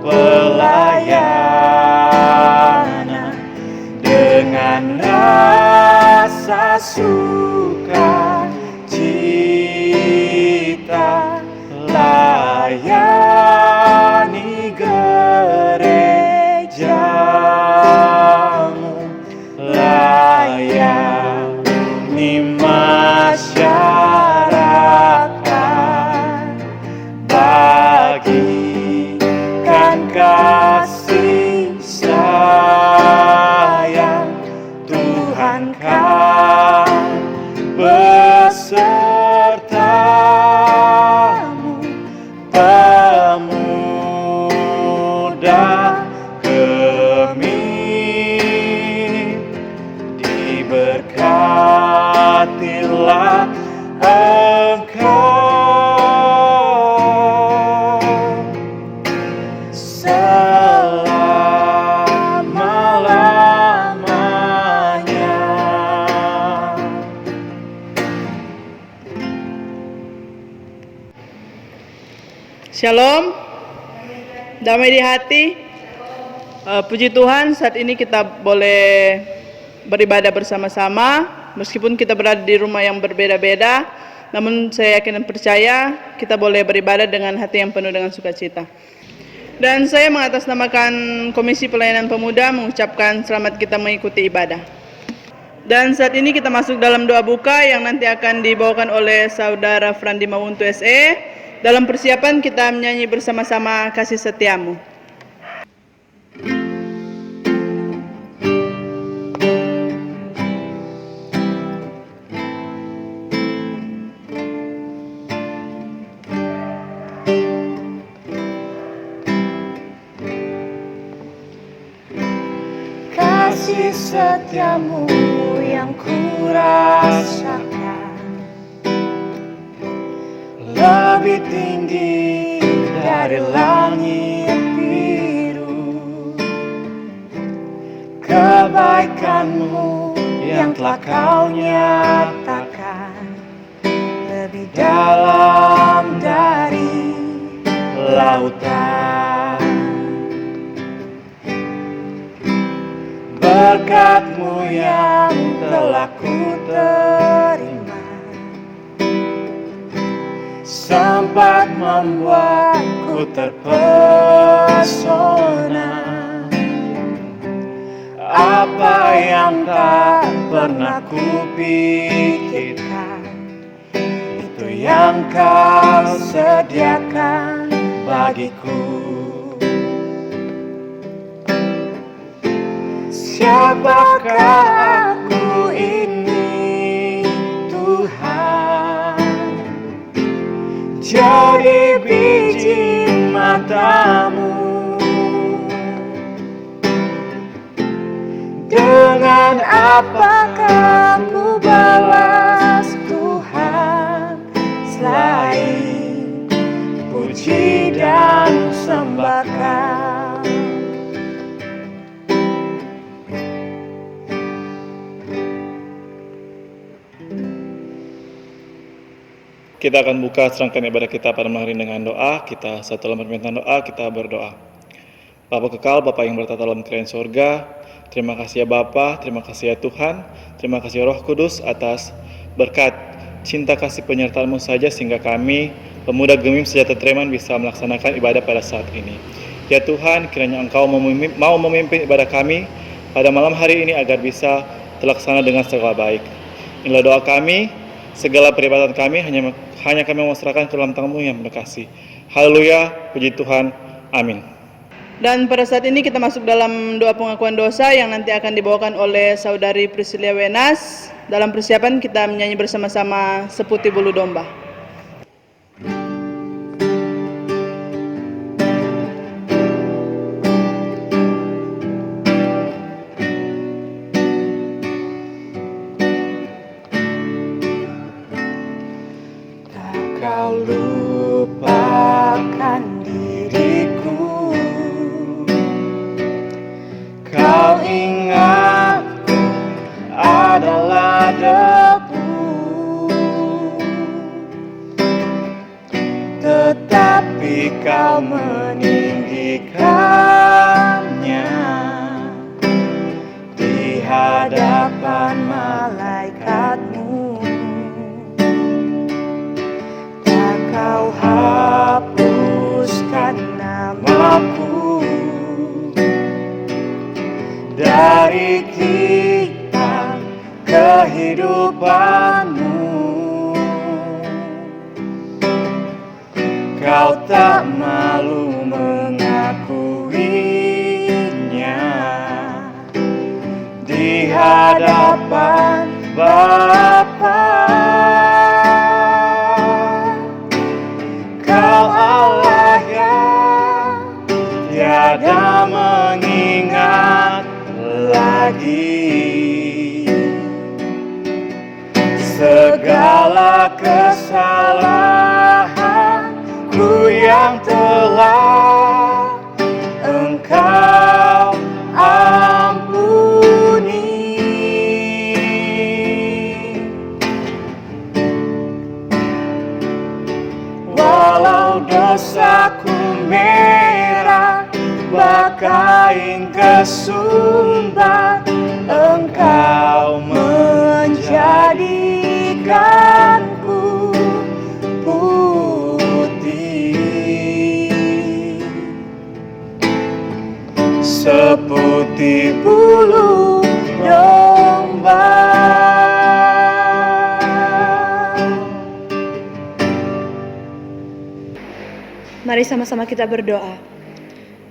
pelayanan dengan rasa suka cita, layani gerejamu, layani masyarakat, bagikan kasih sayang. Tuhan kan besertamu, pemuda Gemih, diberkatilah engkau selama-lamanya. Shalom, damai di hati. Puji Tuhan, saat ini kita boleh beribadah bersama-sama, meskipun kita berada di rumah yang berbeda-beda, namun saya yakin dan percaya kita boleh beribadah dengan hati yang penuh dengan sukacita. Dan saya mengatasnamakan Komisi Pelayanan Pemuda mengucapkan selamat kita mengikuti ibadah. Dan saat ini kita masuk dalam doa buka yang nanti akan dibawakan oleh Saudara Frandi Mawuntu SE. Dalam persiapan kita menyanyi bersama-sama Kasih Setiamu. Kasih setiamu yang kurasakan lebih tinggi dari langit biru. Kebaikanmu yang telah kau nyatakan lebih dalam dari lautan. Berkat-Mu yang telah ku terima sempat membuatku terpesona. Apa yang tak pernah kupikirkan, itu yang Kau sediakan bagiku. Siapakah aku ini, Tuhan? Jadi biji mata-Mu. Dengan apakah ku balas Tuhan selain puji dan sembah Kau? Kita akan buka serangkaian ibadah kita pada malam hari dengan doa. Kita setelah permintaan doa, kita berdoa. Bapa kekal, Bapa yang bertata dalam kerajaan sorga, terima kasih ya Bapa, terima kasih ya Tuhan, terima kasih Roh Kudus atas berkat cinta kasih penyertaan-Mu saja sehingga kami, pemuda Gemim Sejata Treman, bisa melaksanakan ibadah pada saat ini. Ya Tuhan, kiranya Engkau mau memimpin ibadah kami pada malam hari ini agar bisa terlaksana dengan segala baik. Inilah doa kami, segala peribadatan kami hanya kami menyerahkan ke dalam tangan-Mu yang penuh kasih. Haleluya, puji Tuhan, amin. Dan pada saat ini kita masuk dalam doa pengakuan dosa yang nanti akan dibawakan oleh Saudari Priscilia Wenas. Dalam persiapan kita menyanyi bersama-sama Seputih Bulu Domba. Kau lupakan diriku, Kau ingatku adalah debu. di hadapan malaikatmu. Tak kau hapuskan namaku dari kitab kehidupanmu. Kau tak malu mengakuinya di hadapan Bapa. Kau Allah yang tiada mengingat lagi segala kesalahanku yang telah Engkau ampuni. Walau dosaku merah bagai kesumbat, Engkau menjadikanku putih seputih bulu domba. Mari sama-sama kita berdoa.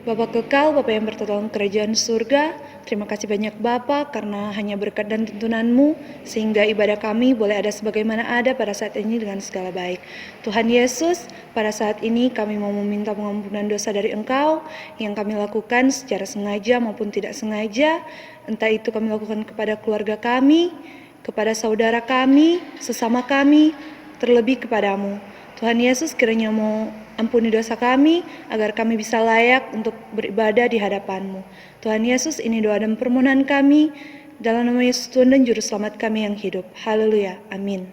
Bapa kekal, Bapa yang bertata dalam kerajaan surga, terima kasih banyak Bapa karena hanya berkat dan tuntunan-Mu sehingga ibadah kami boleh ada sebagaimana ada pada saat ini dengan segala baik. Tuhan Yesus, pada saat ini kami mau meminta pengampunan dosa dari Engkau yang kami lakukan secara sengaja maupun tidak sengaja, entah itu kami lakukan kepada keluarga kami, kepada saudara kami, sesama kami, terlebih kepadamu. Tuhan Yesus kiranya mau ampuni dosa kami agar kami bisa layak untuk beribadah di hadapan-Mu. Tuhan Yesus, ini doa dan permohonan kami dalam nama Yesus Tuhan dan Juru Selamat kami yang hidup. Haleluya. Amin.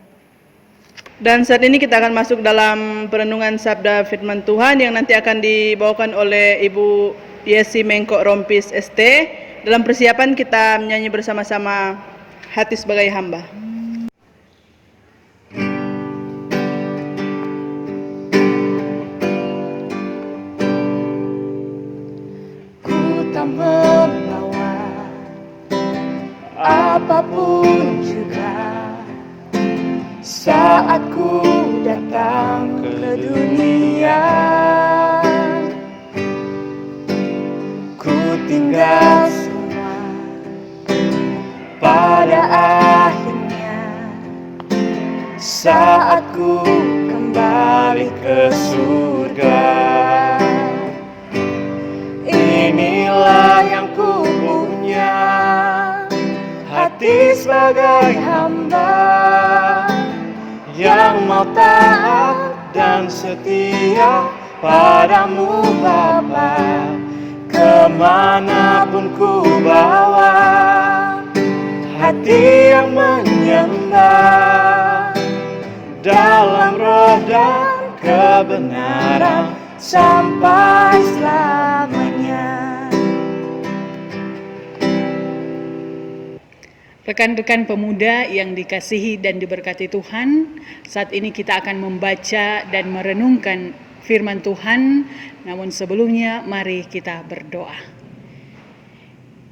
Dan saat ini kita akan masuk dalam perenungan sabda firman Tuhan yang nanti akan dibawakan oleh Ibu Yesi Mengkok Rompis ST. Dalam persiapan kita menyanyi bersama-sama Hati Sebagai Hamba. Membawa apapun juga saat ku datang ke dunia, ku tinggal semua pada akhirnya saat ku kembali ke surga. Inilah yang ku punya, hati sebagai hamba yang mau taat dan setia padamu Bapa. Kemanapun ku bawa, hati yang menyembah dalam roh dan kebenaran sampai selamanya. Rekan-rekan pemuda yang dikasihi dan diberkati Tuhan, saat ini kita akan membaca dan merenungkan firman Tuhan, namun sebelumnya mari kita berdoa.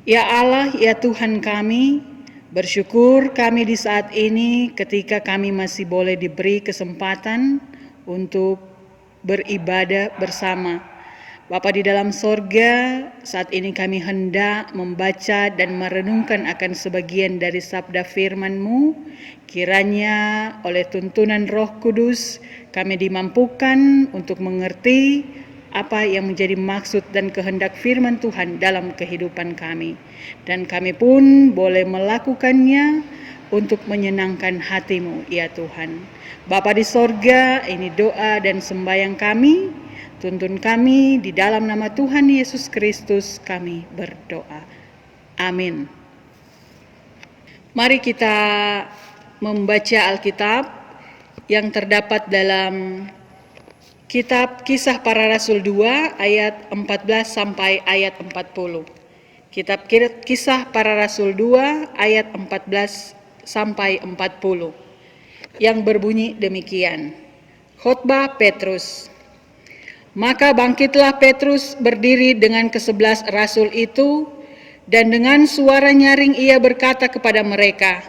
Ya Allah, ya Tuhan kami, bersyukur kami di saat ini ketika kami masih boleh diberi kesempatan untuk beribadah bersama. Bapa di dalam sorga, saat ini kami hendak membaca dan merenungkan akan sebagian dari sabda firman-Mu. Kiranya oleh tuntunan Roh Kudus kami dimampukan untuk mengerti apa yang menjadi maksud dan kehendak firman Tuhan dalam kehidupan kami. Dan kami pun boleh melakukannya untuk menyenangkan hati-Mu, ya Tuhan. Bapa di sorga, ini doa dan sembahyang kami. Tuntun kami di dalam nama Tuhan Yesus Kristus kami berdoa. Amin. Mari kita membaca Alkitab yang terdapat dalam Kitab Kisah Para Rasul 2 ayat 14 sampai ayat 40. Kitab Kisah Para Rasul 2 ayat 14 sampai 40. Yang berbunyi demikian. Khotbah Petrus. Maka bangkitlah Petrus berdiri dengan ke-11 rasul itu, dan dengan suara nyaring ia berkata kepada mereka,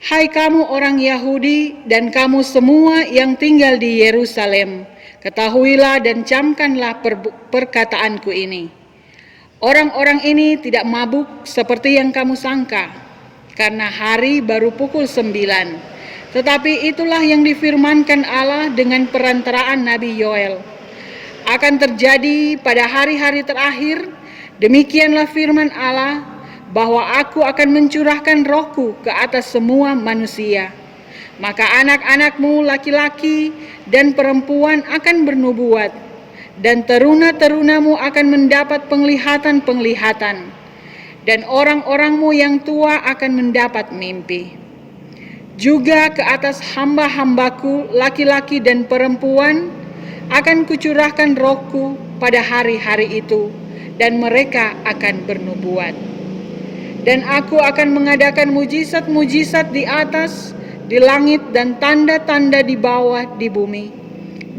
"Hai kamu orang Yahudi dan kamu semua yang tinggal di Yerusalem, ketahuilah dan camkanlah perkataanku ini. Orang-orang ini tidak mabuk seperti yang kamu sangka, karena hari baru pukul 9. Tetapi itulah yang difirmankan Allah dengan perantaraan Nabi Yoel. Akan terjadi pada hari-hari terakhir, demikianlah firman Allah, bahwa aku akan mencurahkan rohku ke atas semua manusia. Maka anak-anakmu laki-laki dan perempuan akan bernubuat, dan teruna-terunamu akan mendapat penglihatan-penglihatan, dan orang-orangmu yang tua akan mendapat mimpi. Juga ke atas hamba-hambaku laki-laki dan perempuan akan kucurahkan rohku pada hari-hari itu, dan mereka akan bernubuat. Dan aku akan mengadakan mujizat-mujizat di atas, di langit, dan tanda-tanda di bawah di bumi,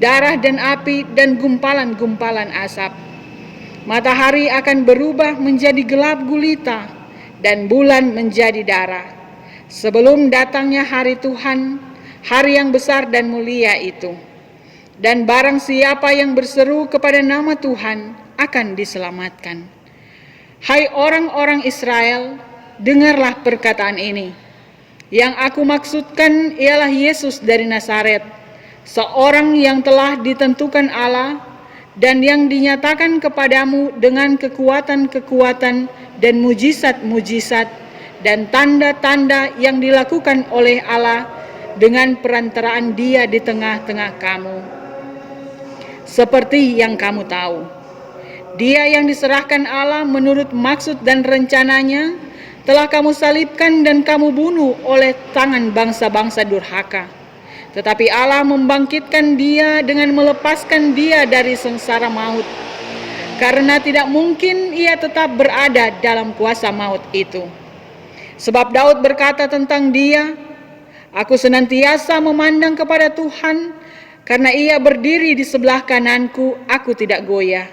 darah dan api dan gumpalan-gumpalan asap. Matahari akan berubah menjadi gelap gulita, dan bulan menjadi darah, sebelum datangnya hari Tuhan, hari yang besar dan mulia itu. Dan barang siapa yang berseru kepada nama Tuhan akan diselamatkan. Hai orang-orang Israel, dengarlah perkataan ini. Yang aku maksudkan ialah Yesus dari Nazaret, seorang yang telah ditentukan Allah dan yang dinyatakan kepadamu dengan kekuatan-kekuatan dan mujizat-mujizat dan tanda-tanda yang dilakukan oleh Allah dengan perantaraan Dia di tengah-tengah kamu. Seperti yang kamu tahu, Dia yang diserahkan Allah menurut maksud dan rencananya telah kamu salibkan dan kamu bunuh oleh tangan bangsa-bangsa durhaka. Tetapi Allah membangkitkan Dia dengan melepaskan Dia dari sengsara maut, karena tidak mungkin Ia tetap berada dalam kuasa maut itu. Sebab Daud berkata tentang Dia, "Aku senantiasa memandang kepada Tuhan, karena Ia berdiri di sebelah kananku, aku tidak goyah.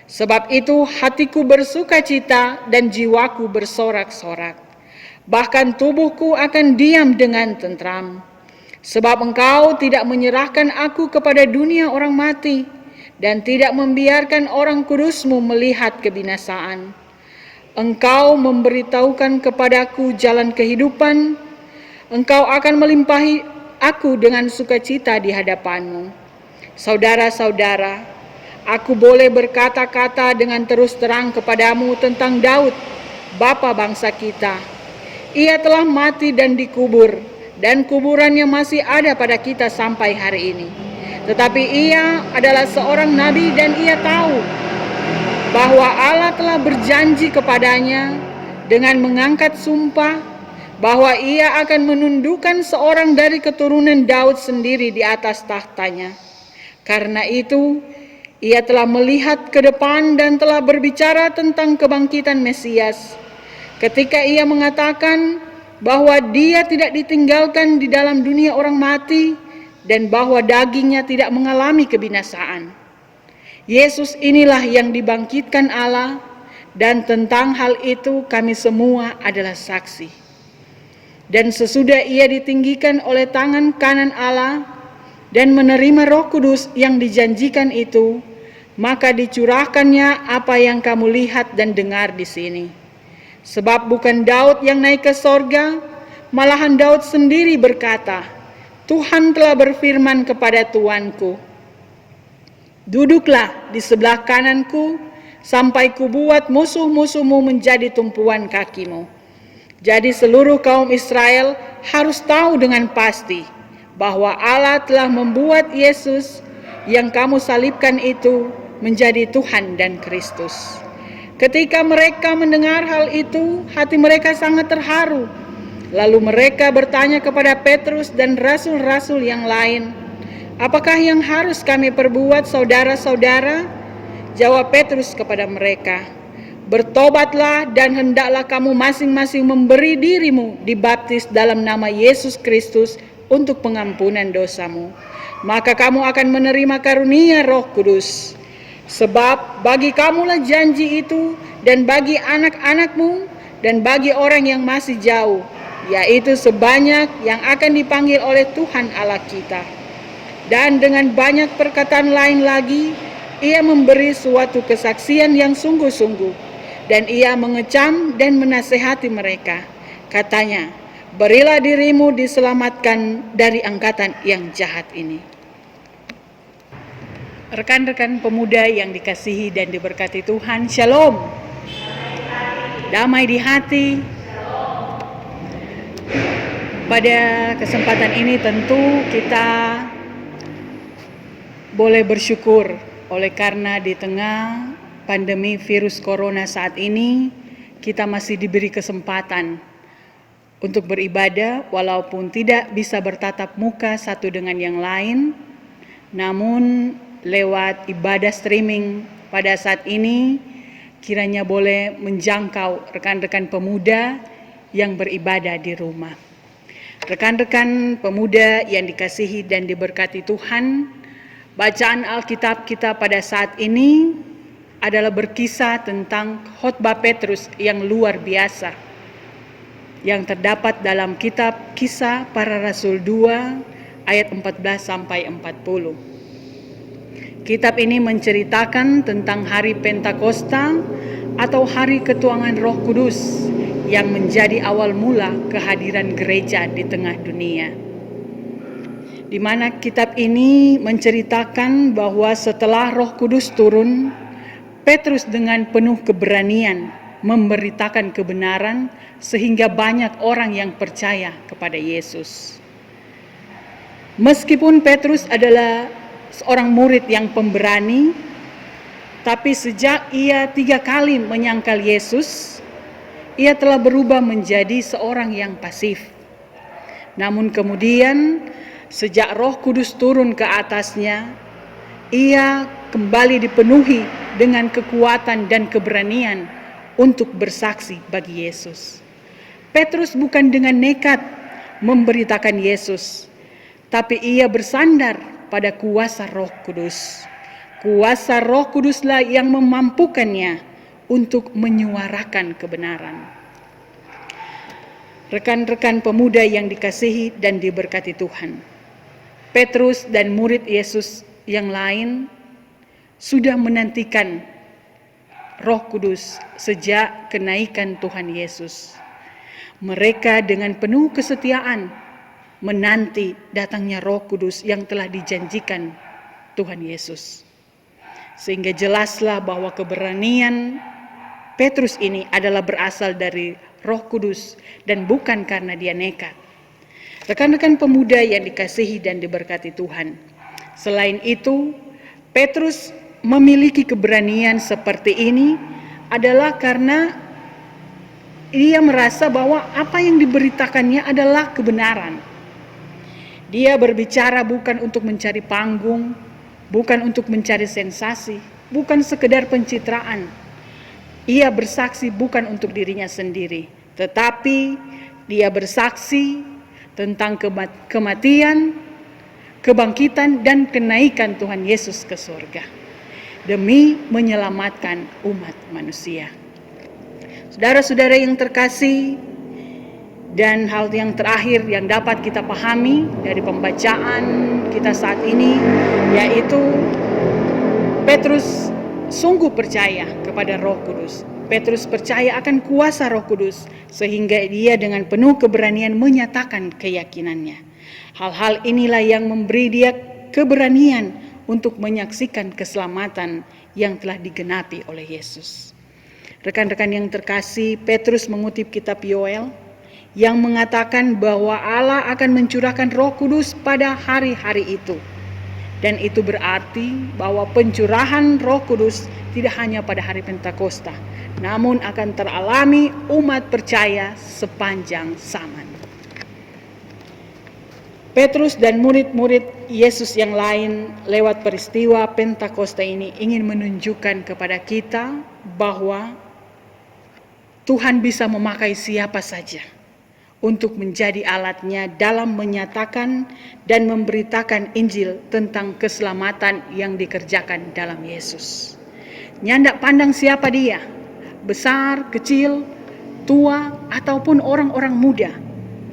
Sebab itu hatiku bersuka cita dan jiwaku bersorak-sorak. Bahkan tubuhku akan diam dengan tentram. Sebab Engkau tidak menyerahkan aku kepada dunia orang mati, dan tidak membiarkan orang kudus-Mu melihat kebinasaan. Engkau memberitahukan kepadaku jalan kehidupan. Engkau akan melimpahi aku dengan sukacita di hadapan-Mu. Saudara-saudara, aku boleh berkata-kata dengan terus terang kepadamu tentang Daud, bapa bangsa kita. Ia telah mati dan dikubur, dan kuburannya masih ada pada kita sampai hari ini. Tetapi ia adalah seorang nabi dan ia tahu bahwa Allah telah berjanji kepadanya dengan mengangkat sumpah bahwa ia akan menundukkan seorang dari keturunan Daud sendiri di atas tahtanya. Karena itu, ia telah melihat ke depan dan telah berbicara tentang kebangkitan Mesias, ketika ia mengatakan bahwa Dia tidak ditinggalkan di dalam dunia orang mati dan bahwa dagingnya tidak mengalami kebinasaan. Yesus inilah yang dibangkitkan Allah, dan tentang hal itu kami semua adalah saksi. Dan sesudah Ia ditinggikan oleh tangan kanan Allah dan menerima Roh Kudus yang dijanjikan itu, maka dicurahkannya apa yang kamu lihat dan dengar di sini. Sebab bukan Daud yang naik ke sorga, malahan Daud sendiri berkata, Tuhan telah berfirman kepada Tuanku, duduklah di sebelah kananku, sampai kubuat musuh-musuhmu menjadi tumpuan kakimu. Jadi seluruh kaum Israel harus tahu dengan pasti bahwa Allah telah membuat Yesus yang kamu salibkan itu menjadi Tuhan dan Kristus. Ketika mereka mendengar hal itu, hati mereka sangat terharu. Lalu mereka bertanya kepada Petrus dan rasul-rasul yang lain, Apakah yang harus kami perbuat, saudara-saudara? Jawab Petrus kepada mereka, bertobatlah dan hendaklah kamu masing-masing memberi dirimu dibaptis dalam nama Yesus Kristus untuk pengampunan dosamu. Maka kamu akan menerima karunia Roh Kudus. Sebab bagi kamulah janji itu, dan bagi anak-anakmu, dan bagi orang yang masih jauh, yaitu sebanyak yang akan dipanggil oleh Tuhan Allah kita. Dan dengan banyak perkataan lain lagi, ia memberi suatu kesaksian yang sungguh-sungguh, dan ia mengecam dan menasehati mereka. Katanya, berilah dirimu diselamatkan dari angkatan yang jahat ini. Rekan-rekan pemuda yang dikasihi dan diberkati Tuhan, Shalom. Damai di hati. Pada kesempatan ini tentu kita boleh bersyukur oleh karena di tengah pandemi virus corona saat ini kita masih diberi kesempatan untuk beribadah walaupun tidak bisa bertatap muka satu dengan yang lain, namun lewat ibadah streaming pada saat ini kiranya boleh menjangkau rekan-rekan pemuda yang beribadah di rumah. Rekan-rekan pemuda yang dikasihi dan diberkati Tuhan, bacaan Alkitab kita pada saat ini adalah berkisah tentang khotbah Petrus yang luar biasa yang terdapat dalam kitab Kisah Para Rasul 2 ayat 14 sampai 40. Kitab ini menceritakan tentang hari Pentakosta atau hari ketuangan Roh Kudus yang menjadi awal mula kehadiran gereja di tengah dunia. Di mana kitab ini menceritakan bahwa setelah Roh Kudus turun, Petrus dengan penuh keberanian memberitakan kebenaran sehingga banyak orang yang percaya kepada Yesus. Meskipun Petrus adalah seorang murid yang pemberani, tapi sejak ia 3 kali menyangkal Yesus, ia telah berubah menjadi seorang yang pasif. Namun kemudian sejak Roh Kudus turun ke atasnya, ia kembali dipenuhi dengan kekuatan dan keberanian untuk bersaksi bagi Yesus. Petrus bukan dengan nekat memberitakan Yesus, tapi ia bersandar pada kuasa Roh Kudus. Kuasa Roh Kuduslah yang memampukannya untuk menyuarakan kebenaran. Rekan-rekan pemuda yang dikasihi dan diberkati Tuhan, Petrus dan murid Yesus yang lain sudah menantikan Roh Kudus sejak kenaikan Tuhan Yesus. Mereka dengan penuh kesetiaan menanti datangnya Roh Kudus yang telah dijanjikan Tuhan Yesus. Sehingga jelaslah bahwa keberanian Petrus ini adalah berasal dari Roh Kudus dan bukan karena dia nekat. Rekan-rekan pemuda yang dikasihi dan diberkati Tuhan, selain itu, Petrus memiliki keberanian seperti ini adalah karena dia merasa bahwa apa yang diberitakannya adalah kebenaran. Dia berbicara bukan untuk mencari panggung, bukan untuk mencari sensasi, bukan sekedar pencitraan. Ia bersaksi bukan untuk dirinya sendiri, tetapi dia bersaksi tentang kematian, kebangkitan, dan kenaikan Tuhan Yesus ke surga demi menyelamatkan umat manusia. Saudara-saudara yang terkasih, dan hal yang terakhir yang dapat kita pahami dari pembacaan kita saat ini, yaitu Petrus sungguh percaya kepada Roh Kudus. Petrus percaya akan kuasa Roh Kudus, sehingga dia dengan penuh keberanian menyatakan keyakinannya. Hal-hal inilah yang memberi dia keberanian untuk menyaksikan keselamatan yang telah digenapi oleh Yesus. Rekan-rekan yang terkasih, Petrus mengutip kitab Yoel yang mengatakan bahwa Allah akan mencurahkan Roh Kudus pada hari-hari itu. Dan itu berarti bahwa pencurahan Roh Kudus tidak hanya pada hari Pentakosta, namun akan teralami umat percaya sepanjang zaman. Petrus dan murid-murid Yesus yang lain lewat peristiwa Pentakosta ini ingin menunjukkan kepada kita bahwa Tuhan bisa memakai siapa saja untuk menjadi alatnya dalam menyatakan dan memberitakan Injil tentang keselamatan yang dikerjakan dalam Yesus. Nyandak pandang siapa dia, besar, kecil, tua, ataupun orang-orang muda,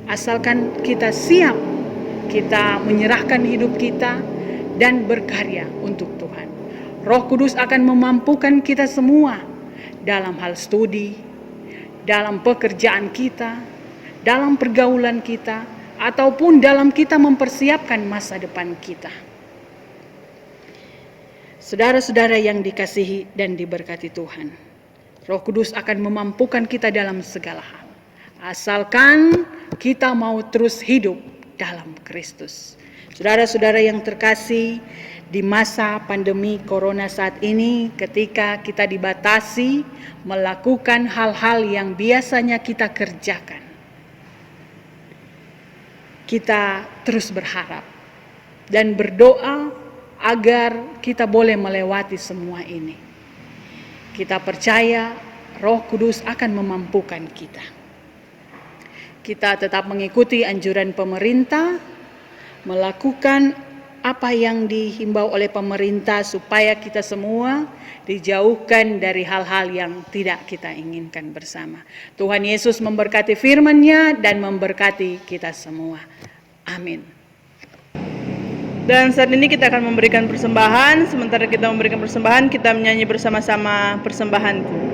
asalkan kita siap, kita menyerahkan hidup kita dan berkarya untuk Tuhan. Roh Kudus akan memampukan kita semua dalam hal studi, dalam pekerjaan kita, dalam pergaulan kita, ataupun dalam kita mempersiapkan masa depan kita. Saudara-saudara yang dikasihi dan diberkati Tuhan, Roh Kudus akan memampukan kita dalam segala hal, asalkan kita mau terus hidup dalam Kristus. Saudara-saudara yang terkasih, di masa pandemi corona saat ini, ketika kita dibatasi melakukan hal-hal yang biasanya kita kerjakan, kita terus berharap dan berdoa agar kita boleh melewati semua ini. Kita percaya Roh Kudus akan memampukan kita. Kita tetap mengikuti anjuran pemerintah, melakukan apa yang dihimbau oleh pemerintah supaya kita semua dijauhkan dari hal-hal yang tidak kita inginkan bersama. Tuhan Yesus memberkati firman-Nya dan memberkati kita semua. Amin. Dan saat ini kita akan memberikan persembahan. Sementara kita memberikan persembahan, kita menyanyi bersama-sama persembahanku.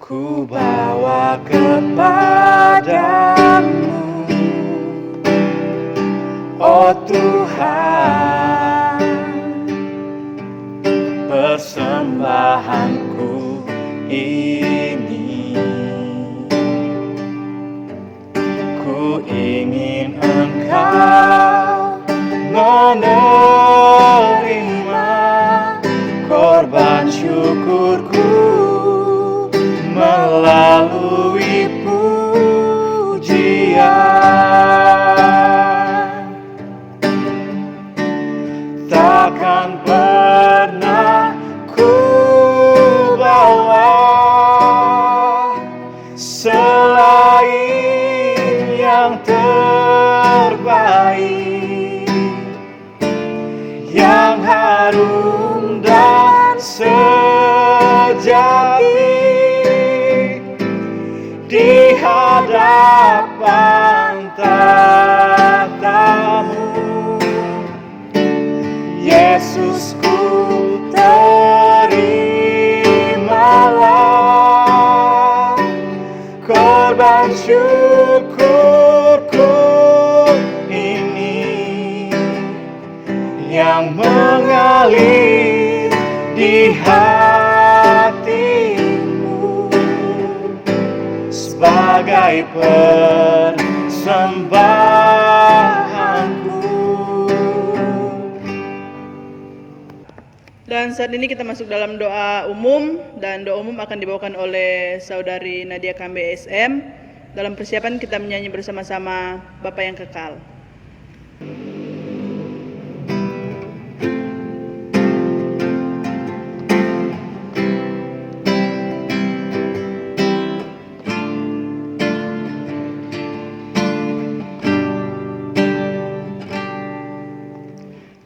Ku bawa kepadamu, oh Tuhan, persembahanku ini. Ku ingin Engkau menerima korban syukurku melalui pujian. Takkan pernah ku bawa selain yang terbaik, yang harum dan sejati di hadapan tahta-Mu. Yesusku, terimalah korban syukurku ini yang mengalir di hatimu sebagai persembahanku. Dan saat ini kita masuk dalam doa umum, dan doa umum akan dibawakan oleh Saudari Nadia Kambe SM. Dalam persiapan kita menyanyi bersama-sama Bapa yang Kekal.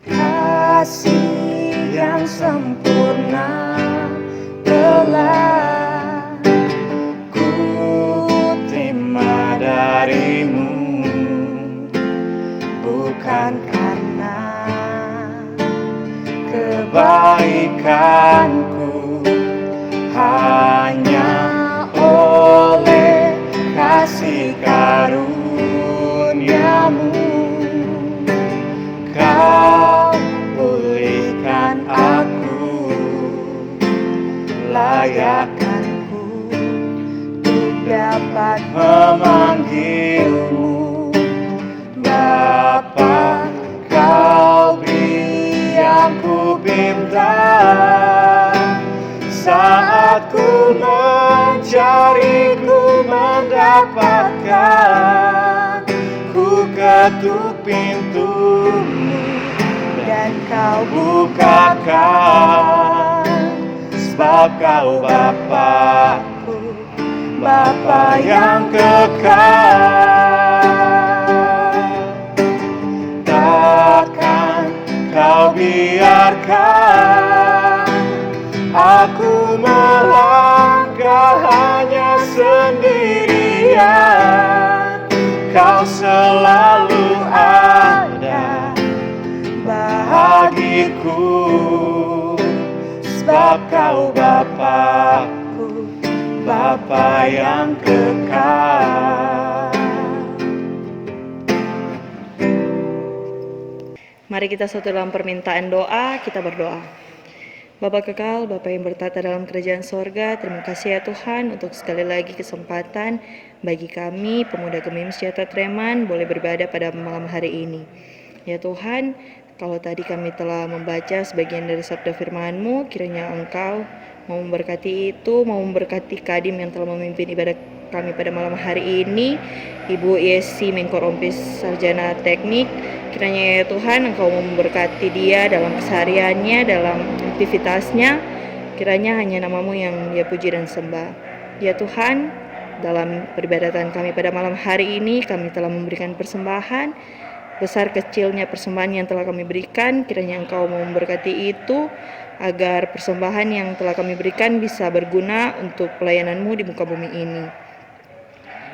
Kasih yang sempurna telah ku terima darimu, bukan karena kebaikanku, hanya oleh kasih karunia-Mu Kau pulihkan aku, layakkanku untuk dapat memanggil-Mu Bapa. Tuhan. Saat ku mencari, ku mendapatkan. Ku ketuk pintumu dan kau bukakan. Sebab kau Bapa-Ku, Bapa yang kekal. Takkan kau biarkan aku melangkah hanya sendirian. Kau selalu ada bagiku, sebab kau Bapa-Ku, Bapa yang kekal. Mari kita satu dalam permintaan doa, kita berdoa. Bapa kekal, Bapa yang bertata dalam kerajaan sorga, terima kasih ya Tuhan untuk sekali lagi kesempatan bagi kami, pemuda Gemim Sejahtera Treman, boleh beribadah pada malam hari ini. Ya Tuhan, kalau tadi kami telah membaca sebagian dari sabda firman-Mu, kiranya Engkau mau memberkati itu, mau memberkati Kadim yang telah memimpin ibadah kami pada malam hari ini, Ibu Yesi Mengkorompis Sarjana Teknik. Kiranya ya Tuhan Engkau memberkati dia dalam kesehariannya, dalam aktivitasnya. Kiranya hanya nama-Mu yang dia puji dan sembah. Ya Tuhan, dalam peribadatan kami pada malam hari ini, kami telah memberikan persembahan. Besar kecilnya persembahan yang telah kami berikan, kiranya Engkau mau memberkati itu, agar persembahan yang telah kami berikan bisa berguna untuk pelayanan-Mu di muka bumi ini.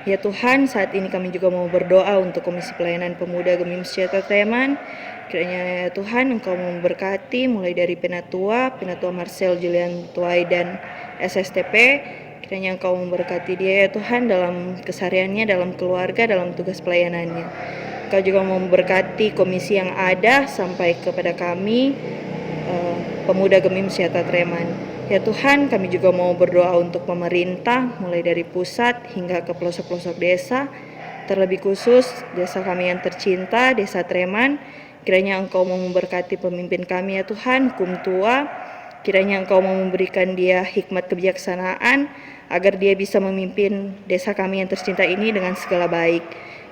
Ya Tuhan, saat ini kami juga mau berdoa untuk Komisi Pelayanan Pemuda Gemim Sejahtera Treman. Kiranya ya Tuhan Engkau memberkati mulai dari Penatua Marcel Julian Tuai dan SSTP. Kiranya Engkau memberkati dia ya Tuhan dalam kesehariannya, dalam keluarga, dalam tugas pelayanannya. Engkau juga memberkati komisi yang ada sampai kepada kami, Pemuda Gemim Sejahtera Treman. Ya Tuhan, kami juga mau berdoa untuk pemerintah, mulai dari pusat hingga ke pelosok-pelosok desa, terlebih khusus desa kami yang tercinta, Desa Treman. Kiranya Engkau mau memberkati pemimpin kami ya Tuhan, Kum Tua. Kiranya Engkau mau memberikan dia hikmat kebijaksanaan, agar dia bisa memimpin desa kami yang tercinta ini dengan segala baik.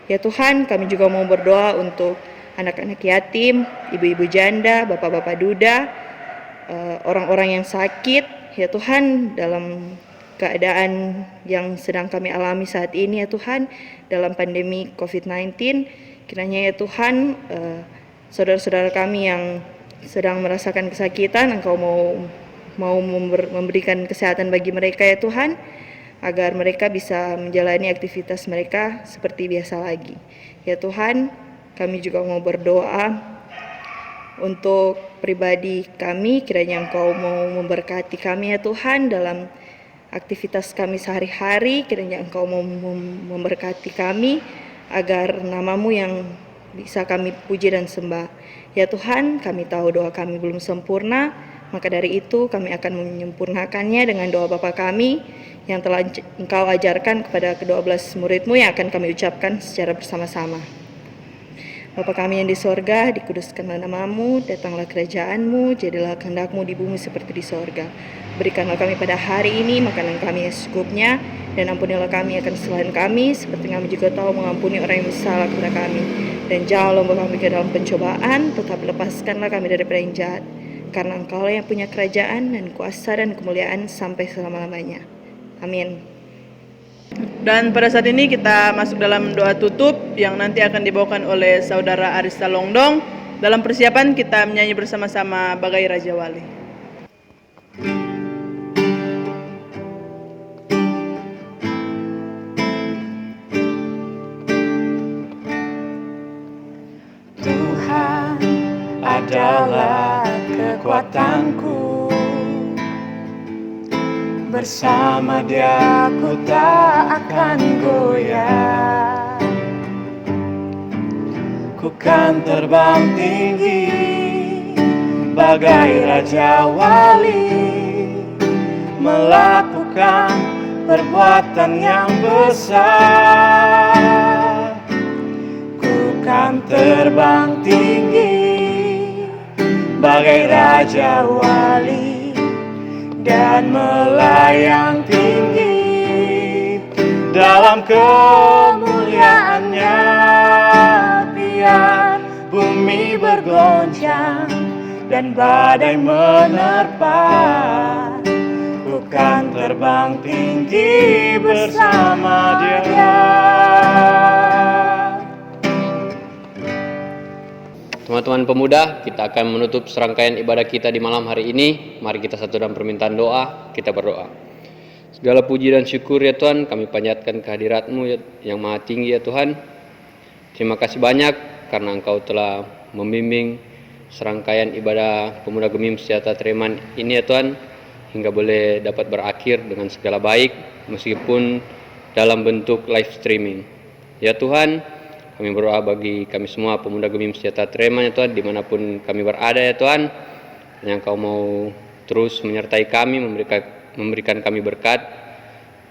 Ya Tuhan, kami juga mau berdoa untuk anak-anak yatim, ibu-ibu janda, bapak-bapak duda, orang-orang yang sakit, ya Tuhan, dalam keadaan yang sedang kami alami saat ini ya Tuhan, dalam pandemi COVID-19, kiranya ya Tuhan, saudara-saudara kami yang sedang merasakan kesakitan, Engkau mau memberikan kesehatan bagi mereka ya Tuhan, agar mereka bisa menjalani aktivitas mereka seperti biasa lagi. Ya Tuhan, kami juga mau berdoa untuk pribadi kami, kiranya Engkau mau memberkati kami ya Tuhan dalam aktivitas kami sehari-hari. Kiranya Engkau mau memberkati kami agar nama-Mu yang bisa kami puji dan sembah. Ya Tuhan, kami tahu doa kami belum sempurna, maka dari itu kami akan menyempurnakannya dengan doa Bapa kami yang telah Engkau ajarkan kepada ke-12 murid-Mu yang akan kami ucapkan secara bersama-sama. Bapa kami yang di sorga, dikuduskanlah nama-Mu, datanglah kerajaan-Mu, jadilah kehendak-Mu di bumi seperti di sorga. Berikanlah kami pada hari ini makanan kami yang secukupnya, dan ampunilah kami akan kesalahan kami, seperti kami juga tahu mengampuni orang yang bersalah kepada kami. Dan janganlah membawa kami ke dalam pencobaan, tetapi lepaskanlah kami daripada yang jahat. Karena Engkau yang punya kerajaan dan kuasa dan kemuliaan sampai selama-lamanya. Amin. Dan pada saat ini kita masuk dalam doa tutup yang nanti akan dibawakan oleh Saudara Arista Longdong. Dalam persiapan kita menyanyi bersama-sama Bagai Raja Wali. Tuhan adalah kekuatanku, bersama Dia ku tak akan goyah. Ku kan terbang tinggi bagai Raja Wali, melakukan perbuatan yang besar. Ku kan terbang tinggi bagai Raja Wali dan melayang tinggi dalam kemuliaannya. Biar bumi bergoncang dan badai menerpa, bukan terbang tinggi bersama Dia. Teman-teman pemuda, kita akan menutup serangkaian ibadah kita di malam hari ini. Mari kita satu dalam permintaan doa, kita berdoa. Segala puji dan syukur ya Tuhan, kami panjatkan kehadirat-Mu yang maha tinggi ya Tuhan. Terima kasih banyak karena Engkau telah membimbing serangkaian ibadah pemuda Gemim Sejahtera Treman ini ya Tuhan, hingga boleh dapat berakhir dengan segala baik meskipun dalam bentuk live streaming. Ya Tuhan, kami berdoa bagi kami semua pemuda Gemim Sejahtera Treman ya Tuhan, dimanapun kami berada ya Tuhan, yang Kau mau terus menyertai kami, memberikan kami berkat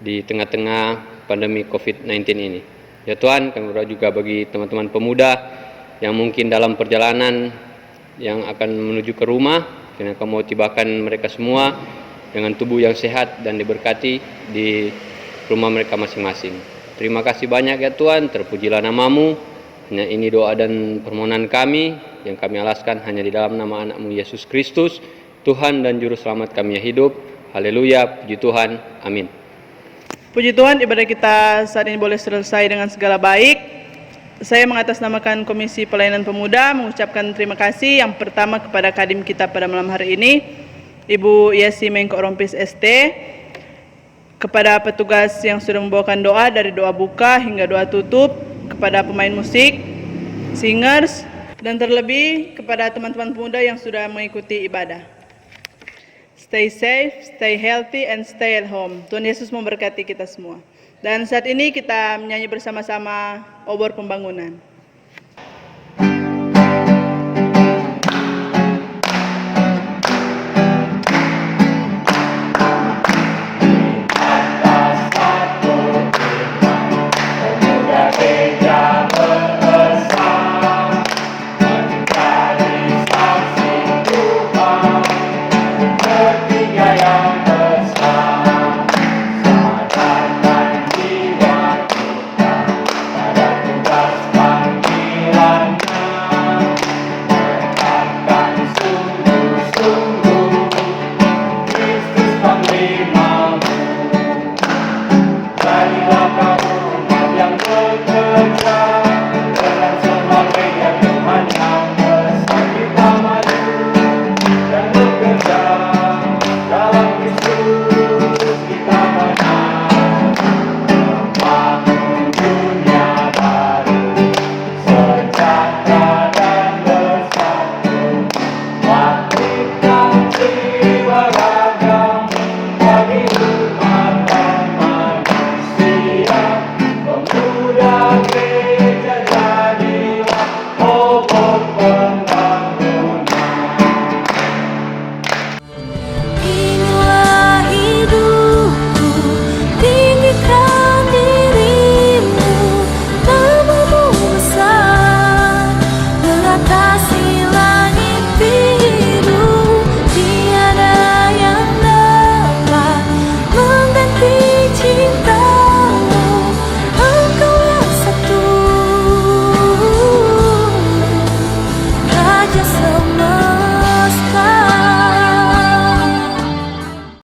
di tengah-tengah pandemi COVID-19 ini. Ya Tuhan, kami berdoa juga bagi teman-teman pemuda yang mungkin dalam perjalanan yang akan menuju ke rumah, karena Kau mau tibakan mereka semua dengan tubuh yang sehat dan diberkati di rumah mereka masing-masing. Terima kasih banyak ya Tuhan, terpujilah nama-Mu. Hanya ini doa dan permohonan kami yang kami alaskan hanya di dalam nama anak-Mu Yesus Kristus, Tuhan dan Juru Selamat kami yang hidup. Haleluya, puji Tuhan, amin. Puji Tuhan, ibadah kita saat ini boleh selesai dengan segala baik. Saya mengatasnamakan Komisi Pelayanan Pemuda mengucapkan terima kasih yang pertama kepada kadim kita pada malam hari ini, Ibu Yesi Mengko Rompis ST, kepada petugas yang sudah membawakan doa dari doa buka hingga doa tutup, kepada pemain musik, singers, dan terlebih kepada teman-teman pemuda yang sudah mengikuti ibadah. Stay safe, stay healthy, and stay at home. Tuhan Yesus memberkati kita semua. Dan saat ini kita menyanyi bersama-sama obor pembangunan.